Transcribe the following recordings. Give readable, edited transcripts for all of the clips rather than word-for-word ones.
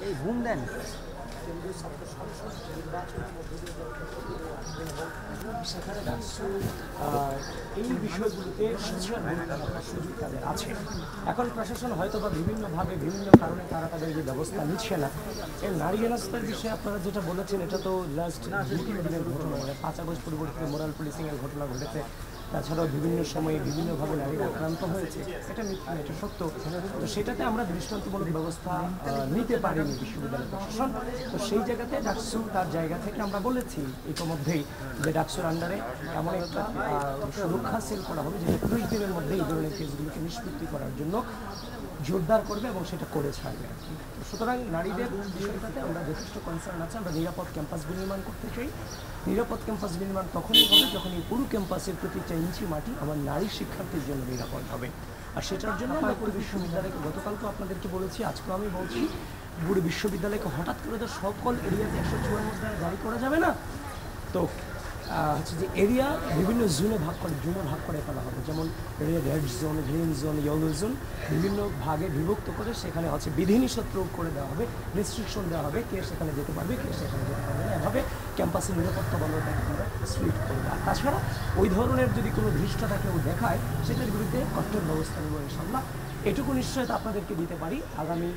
এই ঘুম দেন কেন্দ্রীয় ছাত্র সংসদ নির্বাচনের মধ্যে দিয়ে সেখানে ডাকসু এই বিষয়গুলোতে সোশ্যাল ভূমিকা রাখার সুযোগ তাদের আছে। এখন প্রশাসন হয়তো বা বিভিন্নভাবে বিভিন্ন কারণে তারা তাদের যে ব্যবস্থা নিচ্ছে না। এই নারী হেনস্থার বিষয়ে আপনারা যেটা বলেছেন এটা তো লাস্ট 2-3 দিনের ঘটনা, 5 আগস্ট পরিবর্তিতে মোরাল পুলিশিংয়ের ঘটনা ঘটেছে। তাছাড়াও বিভিন্ন সময়ে বিভিন্নভাবে নারীরা আক্রান্ত হয়েছে, এটা মিথ্যা, এটা সত্য। তো সেটাতে আমরা দৃষ্টান্তমূলক ব্যবস্থা নিতে পারিনি বিশ্ববিদ্যালয় প্রশাসন। তো সেই জায়গাতে ডাকসু তার জায়গা থেকে আমরা বলেছি ইতিমধ্যেই যে ডাকসুর আন্ডারে এমন একটা সুরক্ষা সেল করা হবে যেটা 20 দিনের মধ্যে এই ধরনের কেসগুলোকে নিষ্পত্তি করার জন্য জোরদার করবে এবং সেটা করে ছাড়বে। সুতরাং নারীদের বিষয়টাতে আমরা যথেষ্ট কনসার্ন আছে। আমরা নিরাপদ ক্যাম্পাস বিনির্মাণ করতে চাই। নিরাপদ ক্যাম্পাস বিনির্মাণ তখনই হবে যখন এই পুরো ক্যাম্পাসের প্রতিটা ইঞ্চি মাটি আমার নারী শিক্ষার্থীর জন্য নিরাপদ হবে। আর সেটার জন্য আমরা পুরো বিশ্ববিদ্যালয়কে গতকালকে আপনাদেরকে বলেছি, আজকেও আমি বলছি, পুরো বিশ্ববিদ্যালয়কে হঠাৎ করে তো সকল এরিয়াতে 154 দ্বারা জারি করা যাবে না। তো হচ্ছে যে এরিয়া বিভিন্ন জোনে ভাগ করে ফেলা হবে, যেমন red zone, green zone, yellow zone, বিভিন্ন ভাগে বিভক্ত করে সেখানে হচ্ছে বিধিনিষেধ প্রয়োগ করে দেওয়া হবে, রেস্ট্রিকশন দেওয়া হবে, কে সেখানে যেতে পারবে, কে সেখানে যেতে পারবে না। এভাবে ক্যাম্পাসের নিরাপত্তা বলয়টাকে আমরা স্প্লিট করবো। আর তাছাড়া ওই ধরনের যদি কোনো ধৃষ্টতা কেউ দেখায় সেটার বিরুদ্ধে কঠোর ব্যবস্থা নেব ইনশাল্লাহ। এটুকু নিশ্চয়তা আপনাদেরকে দিতে পারি, আগামী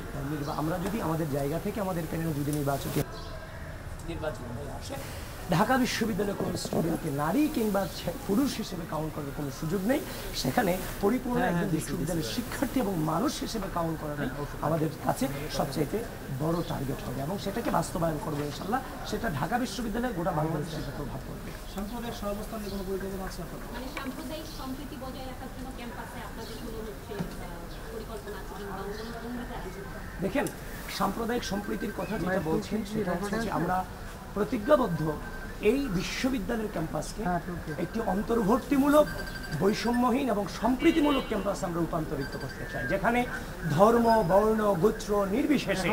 আমরা যদি আমাদের জায়গা থেকে আমাদের প্যানেল যদি নির্বাচন হয়ে আসে, ঢাকা বিশ্ববিদ্যালয়ে কোনো স্টুডেন্টকে নারী কিংবা পুরুষ হিসেবে কাউন্ট করার কোনো সুযোগ নেই। সেখানে পরিপূর্ণ একজন বিশ্ববিদ্যালয়ের শিক্ষার্থী এবং মানুষ হিসেবে কাউন্ট করাটাই আমাদের কাছে সবচাইতে বড় টার্গেট হবে এবং সেটাকে বাস্তবায়ন করবো ইনশাল্লাহ। সেটা ঢাকা বিশ্ববিদ্যালয়ে গোটা বাংলাদেশের সেটা প্রভাব পড়বে। সাম্প্রদায়িক সহাবস্থান নিয়ে কোনো পরিকল্পনা আছে আপনার? মানে সাম্প্রদায়িক সম্প্রীতি বজায় রাখার জন্য ক্যাম্পাসে আপনাদের কোনো পরিকল্পনা আছে কিংবা অঙ্গীকার আছে? দেখেন, সাম্প্রদায়িক সম্প্রীতির কথা যেটা বলছেন সেটা হচ্ছে যে আমরা প্রতিজ্ঞাবদ্ধ এই বিশ্ববিদ্যালয়ের ক্যাম্পাসকে একটি অন্তর্ভুক্তিমূলক, বৈষম্যহীন এবং সম্প্রীতিমূলক ক্যাম্পাস আমরা রূপান্তরিত করতে চাই, যেখানে ধর্ম, বর্ণ, গোত্র নির্বিশেষে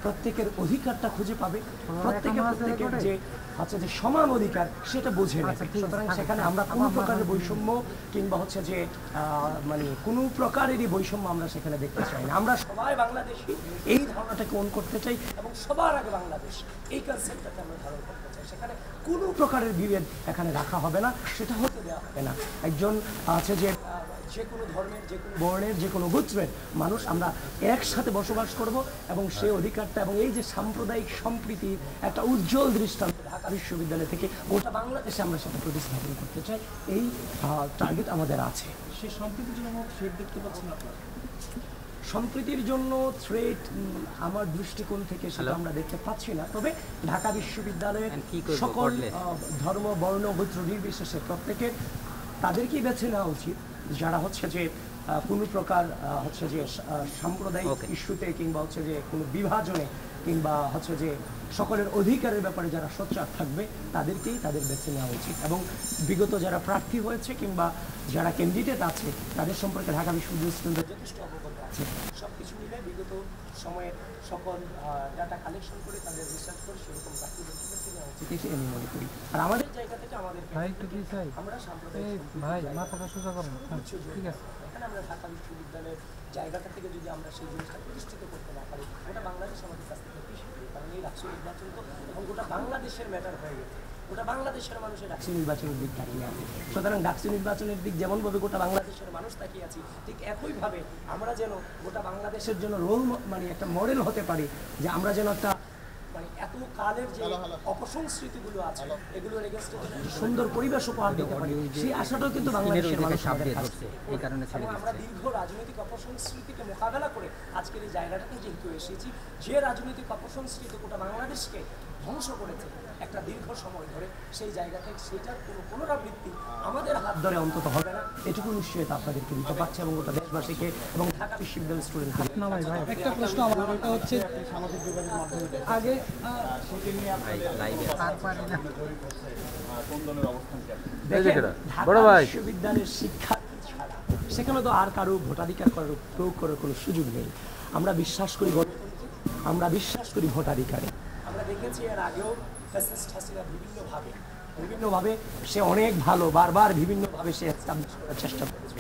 প্রত্যেকের অধিকারটা খুঁজে পাবে, প্রত্যেকের যে সমান অধিকার সেটা বুঝে নেবে। সুতরাং সেখানে আমরা কোনো প্রকারের বৈষম্য কিংবা হচ্ছে যে মানে কোনো প্রকারেরই বৈষম্য আমরা সেখানে দেখতে চাই না। আমরা সবাই বাংলাদেশি এই ধারণাটাকে অন করতে চাই এবং সবার আগে বাংলাদেশ এই কনসেপ্টটাকে আমরা ধারণ করতে চাই। সেখানে কোনো প্রকারের বিভেদ এখানে রাখা হবে না, সেটা হতে দেওয়া হবে না। একজন আছে যে কোনো ধর্মের, যে কোনো বর্ণের, যে কোনো গোত্রের মানুষ আমরা একসাথে বসবাস করব এবং সেই অধিকারটা এবং এই যে সাম্প্রদায়িক সম্প্রীতির একটা উজ্জ্বল দৃষ্টান্ত ঢাকা বিশ্ববিদ্যালয় থেকে গোটা বাংলাদেশে আমরা সেটা প্রতিস্থাপন করতে চাই। এই টার্গেট আমাদের আছে। সেই সম্প্রীতির জন্য থ্রেট দেখতে পাচ্ছেন আপনারা? সম্প্রীতির জন্য থ্রেট আমার দৃষ্টিকোণ থেকে সেটা আমরা দেখতে পাচ্ছি না। তবে ঢাকা বিশ্ববিদ্যালয়ের সকল ধর্ম, বর্ণ, গোত্র নির্বিশেষে প্রত্যেকের তাদেরকেই বেছে নেওয়া উচিত যারা হচ্ছে যে কোনো প্রকার হচ্ছে যে সাম্প্রদায়িক ইস্যুতে কিংবা হচ্ছে যে কোনো বিভাজনে কিংবা হচ্ছে যে সকলের অধিকারের ব্যাপারে যারা সোচ্চার থাকবে তাদেরকেই তাদের বেছে নেওয়া উচিত। এবং বিগত যারা প্রার্থী হয়েছে কিংবা যারা ক্যান্ডিডেট আছে তাদের সম্পর্কে ঢাকা বিশ্ববিদ্যালয় যথেষ্ট অবগত আছে। সব কিছু মিলে বিগত সময়ের সকল ডাটা কালেকশন করে তাদের রিসার্চ করে সেরকম প্রার্থীদেরকে বেছে নেওয়া উচিত এসে আমি মনে করি। আর আমাদের জায়গা থেকে আমরা সাম্প্রদায়িক ঠিক আছে, এখানে আমরা ঢাকা বিশ্ববিদ্যালয়ের জায়গাটা থেকে যদি আমরা সেই জিনিসটা প্রতিষ্ঠিত করতে না পারি, গোটা বাংলাদেশ আমাদের কাছ থেকে পিছিয়ে যাবে। কারণ এই ডাকসু নির্বাচন তো এখন গোটা বাংলাদেশের ম্যাটার হয়ে গেছে, গোটা বাংলাদেশের মানুষের ডাকসু নির্বাচনের দিক তাকিয়ে আছে। সুতরাং ডাকসু নির্বাচনের দিক যেমনভাবে গোটা বাংলাদেশের মানুষ তাকিয়ে আছি, ঠিক একইভাবে আমরা যেন গোটা বাংলাদেশের জন্য রোল মানে একটা মডেল হতে পারি, যে আমরা যেন একটা মানে এত কালের যে অপসংস্কৃতিগুলো আছে এগুলোর এগেইনস্টে সুন্দর পরিবেশ উপহার দিতে পারি, সেই আশাটাও কিন্তু বাংলাদেশের মানুষ আমাদের কাছে। এবং আমরা দীর্ঘ রাজনৈতিক অপসংস্কৃতিকে মোকাবেলা করে আজকের এই জায়গাটাতে যেহেতু এসেছি, যে রাজনৈতিক অপসংস্কৃতি গোটা বাংলাদেশকে ধ্বংস করেছে একটা দীর্ঘ সময় ধরে, সেই জায়গা থেকে সেটার কোনো পুনরাবৃত্তি আমাদের হাত ধরে অন্তত হবে না, এটুকু নিশ্চয়তা আপনাদেরকে দিতে পারছে এবং গোটা দেশবাসীকে এবং ঢাকা বিশ্ববিদ্যালয়ের স্টুডেন্টকে। একটা প্রশ্ন আমার, ওটা হচ্ছে সামাজিক যোগাযোগ মাধ্যমে আগে ঢাকা বিশ্ববিদ্যালয়ের শিক্ষা ছাড়া সেখানে তো আর কারো ভোটাধিকার প্রয়োগ করার কোনো সুযোগ নেই। আমরা বিশ্বাস করি আমরা বিশ্বাস করি ভোটাধিকারে। আমরা দেখেছি এর আগেও ফ্যাসিস্ট হাসিনা বিভিন্নভাবে সে অনেক ভালো, বারবার বিভিন্নভাবে সে এস্টাবলিশ করার চেষ্টা করেছে।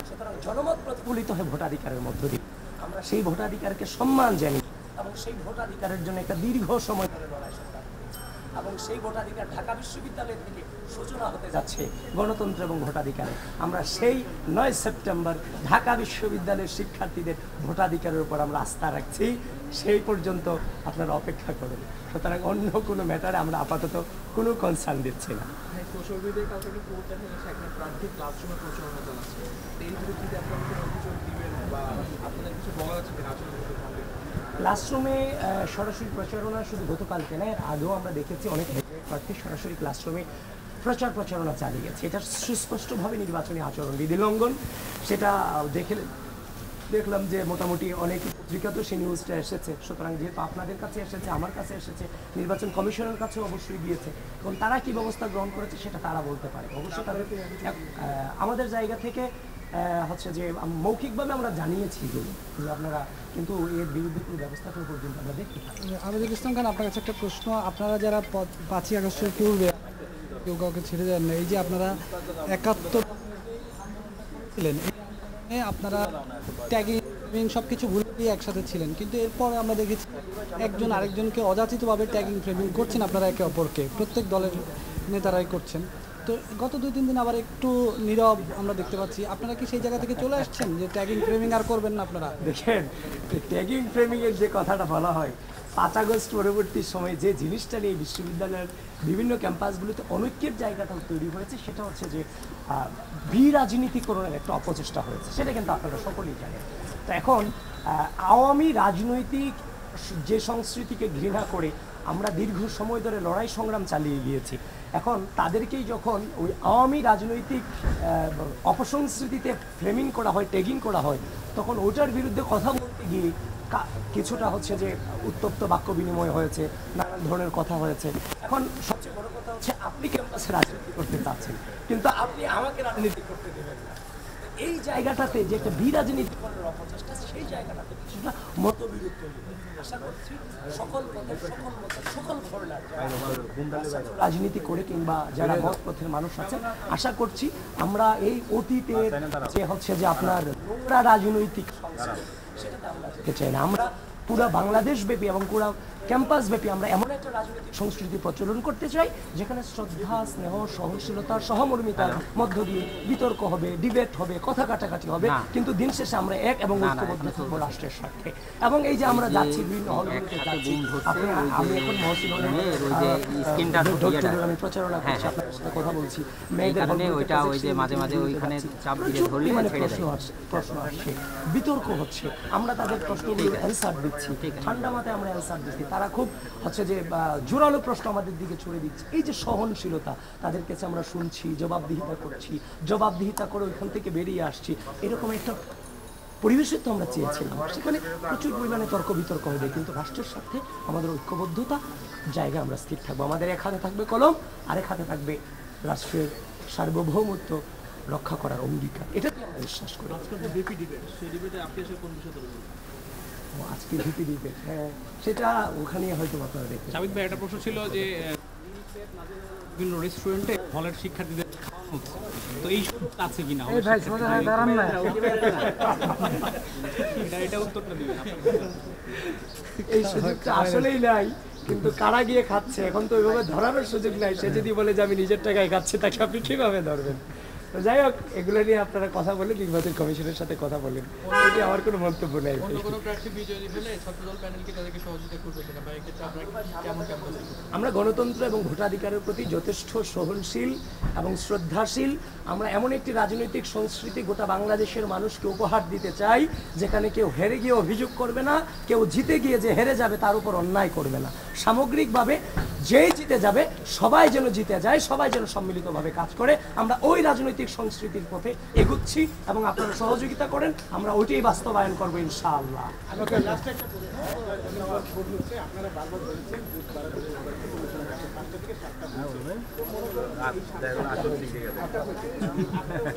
সুতরাং জনমত প্রতিফলিত হয় ভোটাধিকারের মধ্য দিয়ে। আমরা সেই ভোটাধিকারকে সম্মান জানি এবং সেই ভোটাধিকারের জন্য একটা দীর্ঘ সময় ধরে লড়াই সংগ্রাম করেছি। এবং সেই ভোটাধিকার ঢাকা বিশ্ববিদ্যালয় থেকে সূচনা হতে যাচ্ছে গণতন্ত্র এবং ভোটাধিকারে। আমরা সেই 9 সেপ্টেম্বর ঢাকা বিশ্ববিদ্যালয়ের শিক্ষার্থীদের ভোটাধিকারের উপর আমরা আস্থা রাখছি। সেই পর্যন্ত আপনারা অপেক্ষা করুন। সুতরাং অন্য কোনো ম্যাটারে আমরা আপাতত কোনো কনসার্ন দিচ্ছি না। কৌশলবিদের কাছে একটা খবর দেখা যাচ্ছে একটা প্রার্থী ক্লাসরুমে প্রচারণা চালাচ্ছে। এই বিরুদ্ধে আপনারা কোনো অভিযোগ দিবেন বা আপনাদের কিছু বলা যাচ্ছে কিনা আচরণ করতে পারবে? ক্লাসরুমে সরাসরি প্রচারণা শুধু গতকালকে নয়, আগেও আমরা দেখেছি অনেক প্রার্থী সরাসরি ক্লাসরুমে প্রচারণা চালিয়ে গেছে। এটা সুস্পষ্টভাবে নির্বাচনী আচরণবিধি লঙ্ঘন। সেটা দেখলাম যে মোটামুটি অনেক পত্রিকাতেও সেই নিউজটা এসেছে। সুতরাং যেহেতু আপনাদের কাছে এসেছে, আমার কাছে এসেছে, নির্বাচন কমিশনের কাছেও অবশ্যই গিয়েছে, এবং তারা কি ব্যবস্থা গ্রহণ করেছে সেটা তারা বলতে পারে। অবশ্যই তাদের আমাদের জায়গা থেকে হচ্ছে যে মৌখিকভাবে আমরা জানিয়েছি যে আপনারা, কিন্তু এর বিরুদ্ধে কোনো ব্যবস্থা কোনো পর্যন্ত আমরা দেখি। আবেদুল ইসলাম খান, আপনার কাছে একটা প্রশ্ন। আপনারা যারা 5ই আগস্টের পূর্বে কেউ কাউকে ছেড়ে দেন না, এই যে আপনারা 71 ছিলেন, আপনারা ট্যাগিং সব কিছু ভুলে দিয়ে একসাথে ছিলেন, কিন্তু এরপরে আমরা দেখেছি একজন আরেকজনকে অযাচিতভাবে ট্যাগিং ফ্রেমিং করছেন আপনারা একে অপরকে, প্রত্যেক দলের নেতারাই করছেন। তো গত 2-3 দিন আবার একটু নীরব আমরা দেখতে পাচ্ছি। আপনারা কি সেই জায়গা থেকে চলে আসছেন যে ট্যাগিং ফ্রেমিং আর করবেন না? আপনারা দেখেন, ট্যাগিং ফ্রেমিংয়ের যে কথাটা বলা হয়, 5 আগস্ট পরবর্তী সময়ে যে জিনিসটা নিয়ে বিশ্ববিদ্যালয়ের বিভিন্ন ক্যাম্পাসগুলোতে অনৈক্যের জায়গাটা তৈরি হয়েছে, সেটা হচ্ছে যে বিরাজনীতিকরণের একটা অপচেষ্টা হয়েছে। সেটা কিন্তু আপনারা সকলেই জানেন। তো এখন আওয়ামী রাজনৈতিক যে সংস্কৃতিকে ঘৃণা করে আমরা দীর্ঘ সময় ধরে লড়াই সংগ্রাম চালিয়ে গিয়েছি, এখন তাদেরকেই যখন ওই আওয়ামী রাজনৈতিক অপসংস্কৃতিতে ফ্রেমিং করা হয়, ট্যাগিং করা হয়, তখন ওটার বিরুদ্ধে কথা বলতে গিয়ে কিছুটা হচ্ছে যে উত্তপ্ত বাক্য বিনিময় হয়েছে, নানান ধরনের কথা হয়েছে। এখন সবচেয়ে বড় কথা হচ্ছে আপনি ক্যাম্পাসে রাজনীতি করতে চাচ্ছেন, কিন্তু আপনি আমাকে রাজনীতি করতে দেবেন না। এই জায়গাটাতে যে একটা বিরাজনীতিকরণের অপচেষ্টা, সেই জায়গাটাতে কিছুটা মতবিরোধ তৈরি হয়। আশা করছি সকল পথের সকল মতের সকল ধরনের রাজনীতি করে কিংবা যারা মত পথের মানুষ আছে, আশা করছি আমরা এই অতীতের যে হচ্ছে যে আপনার নোংরা রাজনৈতিক সংস্কৃতি, সেটাতে আমরা যেতে চাই না। আমরা পুরো বাংলাদেশ ব্যাপী এবং পুরো ক্যাম্পাস ব্যাপী আমরা এমন একটা রাজনৈতিক সংস্কৃতি প্রচলন করতে চাই যেখানে শ্রদ্ধা, স্নেহ, সহনশীলতা, সহমর্মিতার মধ্য দিয়ে বিতর্ক হবে, ডিবেট হবে, কথা কাটাকাটি হবে, কিন্তু দিন শেষে আমরা এক এবং ঐক্যবদ্ধ থাকবো রাষ্ট্রের স্বার্থে। এবং এই যে আমরা যাচ্ছি বিভিন্ন হলগুলোতে যাচ্ছি, আমি এখন মহসিন আমি প্রচারণা করছি, আপনাদের সাথে কথা বলছি, মেয়েদের মাঝে মাঝে ওইখানে চাপ দিয়ে ধরলে প্রশ্ন আসছে, বিতর্ক হচ্ছে, আমরা তাদের প্রশ্নগুলোর অ্যান্সার দিচ্ছি, ঠান্ডা মাথায় আমরা অ্যান্সার দিচ্ছি। তারা খুব হচ্ছে যে জোরালো প্রশ্ন আমাদের দিকে ছুড়ে দিচ্ছে। এই যে সহনশীলতা, তাদের কাছে আমরা শুনছি, জবাবদিহিতা করছি, জবাবদিহিতা করে ওইখান থেকে বেরিয়ে আসছি, এরকম একটা পরিবেশের তো আমরা চেয়েছিলাম। সেখানে প্রচুর পরিমাণে তর্ক বিতর্ক হবে, কিন্তু রাষ্ট্রের সাথে আমাদের ঐক্যবদ্ধতা জায়গায় আমরা স্থির থাকবো। আমাদের এক হাতে থাকবে কলম, আরেক হাতে থাকবে রাষ্ট্রের সার্বভৌমত্ব রক্ষা করার অঙ্গীকার। এটা আমরা বিশ্বাস করি। আজকে ভিপি ডিবেট, হ্যাঁ, সেটা ওখানে হয়তো আপনারা দেখবেন। সাবিত ভাই, একটা প্রশ্ন ছিল যে বিভিন্ন রেস্টুরেন্টে হলের শিক্ষার্থীদের খাওয়ানো হচ্ছে, তো এই সুযোগ আছে কিনা? এটা উত্তরটা দিবেন। এই সুযোগটা আসলেই নাই, কিন্তু কারা গিয়ে খাচ্ছে এখন তো ওইভাবে ধরানোর সুযোগ নাই। সে যদি বলে যে আমি নিজের টাকায় খাচ্ছি, তাকে আপনি কিভাবে ধরবেন? তো যাই হোক, এগুলো নিয়ে আপনারা কথা বলে নির্বাচন কমিশনের সাথে কথা বলেন, এটি আমার কোনো মন্তব্য নেই। আমরা গণতন্ত্র এবং ভোটাধিকারের প্রতি যথেষ্ট সহনশীল এবং শ্রদ্ধাশীল। আমরা এমন একটি রাজনৈতিক সংস্কৃতি গোটা বাংলাদেশের মানুষকে উপহার দিতে চাই, যেখানে কেউ হেরে গিয়ে অভিযোগ করবে না, কেউ জিতে গিয়ে যে হেরে যাবে তার উপর অন্যায় করবে না। সামগ্রিকভাবে যেই জিতে যাবে, সবাই যেন জিতে যায়, সবাই যেন সম্মিলিতভাবে কাজ করে। আমরা ওই রাজনৈতিক সংস্কৃতির পথে এগুচ্ছি এবং আপনারা সহযোগিতা করেন, আমরা ওইটাই বাস্তবায়ন করবো ইনশাআল্লাহ।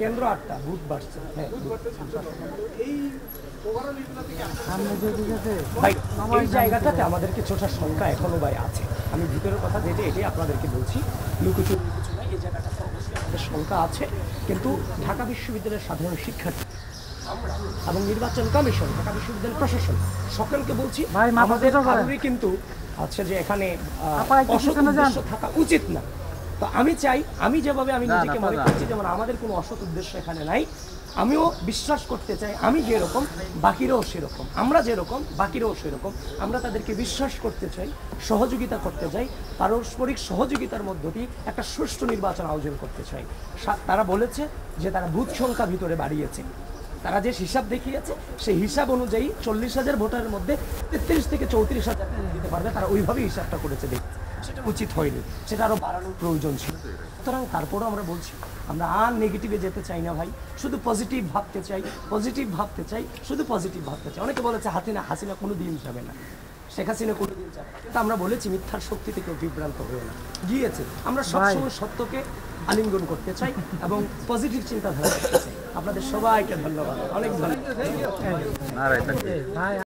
কেন্দ্র 8টা, বুথ বাড়ছে। ভাই, এই জায়গাটাতে আমাদের কিছুটা সংখ্যা এখনো ভাই আছে। আমি ভিতরের কথা যেটা এটাই আপনাদেরকে বলছি, লুকোচুরি কিছু নাই। এই জায়গাটাতে অবশ্যই আমাদের সংখ্যা আছে, কিন্তু ঢাকা বিশ্ববিদ্যালয়ের সাধারণ শিক্ষার্থী আমরা এবং নির্বাচন কমিশন, ঢাকা বিশ্ববিদ্যালয় প্রশাসন সকলকে বলছি আমাদের কারোরই কিন্তু হচ্ছে যে এখানে অসৎ উদ্দেশ্য থাকা উচিত না। তো আমি চাই, আমি যেভাবে আমি নিজেকে মনে করছি যেমন আমাদের কোনো অসৎ উদ্দেশ্য এখানে নাই, আমিও বিশ্বাস করতে চাই আমি যেরকম বাকিরাও সেরকম, আমরা যেরকম বাকিরাও সেরকম। আমরা তাদেরকে বিশ্বাস করতে চাই, সহযোগিতা করতে চাই, পারস্পরিক সহযোগিতার মধ্য দিয়ে একটা সুষ্ঠু নির্বাচন আয়োজন করতে চাই। তারা বলেছে যে তারা বুথ সংখ্যা ভিতরে বাড়িয়েছে, তারা যে হিসাব দেখিয়েছে সেই হিসাব অনুযায়ী 40,000 ভোটারের মধ্যে 33 থেকে 34,000 দিতে পারবে, তারা ওইভাবেই হিসাবটা করেছে। দেখতে সেটা উচিত হয়নি, সেটা আরও বাড়ানোর প্রয়োজন ছিল। সুতরাং তারপরেও আমরা বলছি আমরা আর নেগেটিভে যেতে চাই না ভাই, শুধু পজিটিভ ভাবতে চাই, পজিটিভ ভাবতে চাই, শুধু পজিটিভ ভাবতে চাই। অনেকে বলেছে হাসিনা কোনো দিন যাবে না, শেখ হাসিনা কোনো দিন যাবে না, কিন্তু আমরা বলেছি মিথ্যার শক্তি থেকে বিভ্রান্ত হয়ে না, গিয়েছে। আমরা সবসময় সত্যকে আলিঙ্গন করতে চাই এবং পজিটিভ চিন্তাধারা করতে চাই। আপনাদের সবাইকে ধন্যবাদ, অনেক ধন্যবাদ।